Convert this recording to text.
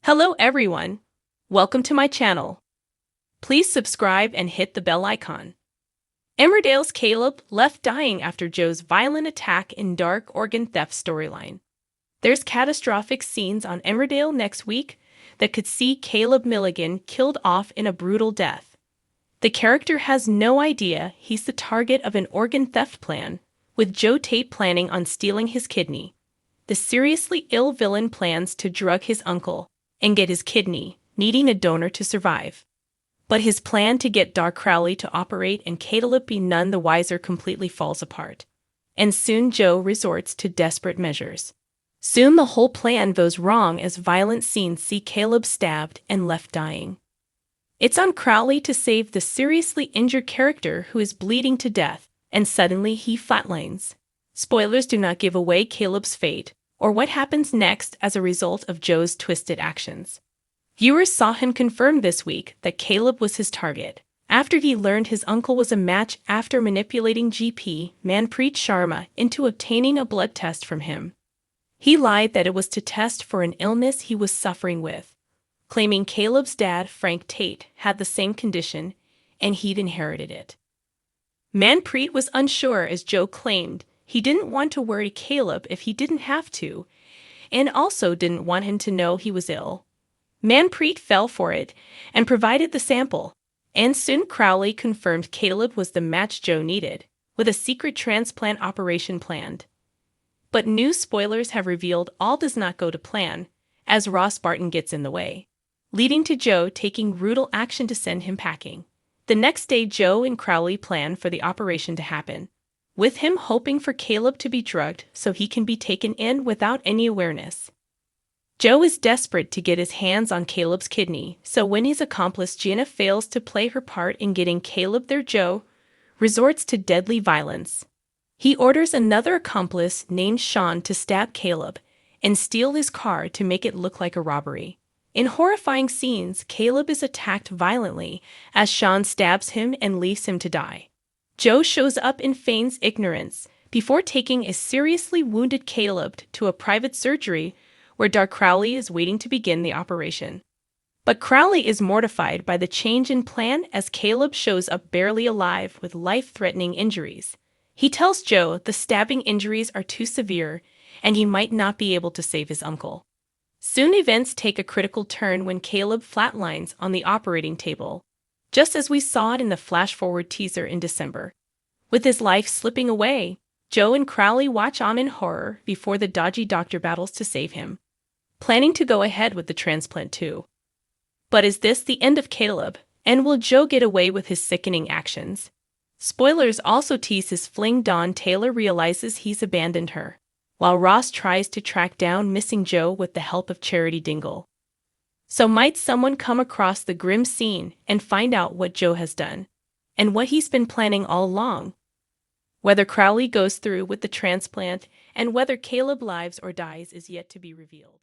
Hello everyone. Welcome to my channel. Please subscribe and hit the bell icon. Emmerdale's Caleb left dying after Joe's violent attack in dark organ theft storyline. There's catastrophic scenes on Emmerdale next week that could see Caleb Milligan killed off in a brutal death. The character has no idea he's the target of an organ theft plan, with Joe Tate planning on stealing his kidney. The seriously ill villain plans to drug his uncle and get his kidney, needing a donor to survive. But his plan to get Doc Crowley to operate and Caleb be none the wiser completely falls apart. And soon Joe resorts to desperate measures. Soon the whole plan goes wrong as violent scenes see Caleb stabbed and left dying. It's on Crowley to save the seriously injured character who is bleeding to death, and suddenly he flatlines. Spoilers do not give away Caleb's fate, or what happens next as a result of Joe's twisted actions. Viewers saw him confirm this week that Caleb was his target, after he learned his uncle was a match after manipulating GP Manpreet Sharma into obtaining a blood test from him. He lied that it was to test for an illness he was suffering with, claiming Caleb's dad, Frank Tate, had the same condition, and he'd inherited it. Manpreet was unsure, as Joe claimed he didn't want to worry Caleb if he didn't have to, and also didn't want him to know he was ill. Manpreet fell for it and provided the sample, and soon Crowley confirmed Caleb was the match Joe needed, with a secret transplant operation planned. But new spoilers have revealed all does not go to plan, as Ross Barton gets in the way, leading to Joe taking brutal action to send him packing. The next day, Joe and Crowley plan for the operation to happen, with him hoping for Caleb to be drugged so he can be taken in without any awareness. Joe is desperate to get his hands on Caleb's kidney, so when his accomplice Gina fails to play her part in getting Caleb there, Joe resorts to deadly violence. He orders another accomplice named Sean to stab Caleb and steal his car to make it look like a robbery. In horrifying scenes, Caleb is attacked violently as Sean stabs him and leaves him to die. Joe shows up and feigns ignorance before taking a seriously wounded Caleb to a private surgery where Doc Crowley is waiting to begin the operation. But Crowley is mortified by the change in plan as Caleb shows up barely alive with life-threatening injuries. He tells Joe the stabbing injuries are too severe and he might not be able to save his uncle. Soon events take a critical turn when Caleb flatlines on the operating table, just as we saw it in the flash-forward teaser in December. With his life slipping away, Joe and Crowley watch on in horror before the dodgy doctor battles to save him, planning to go ahead with the transplant too. But is this the end of Caleb, and will Joe get away with his sickening actions? Spoilers also tease his fling. Dawn Taylor realizes he's abandoned her, while Ross tries to track down missing Joe with the help of Charity Dingle. So might someone come across the grim scene and find out what Joe has done, and what he's been planning all along? Whether Crowley goes through with the transplant and whether Caleb lives or dies is yet to be revealed.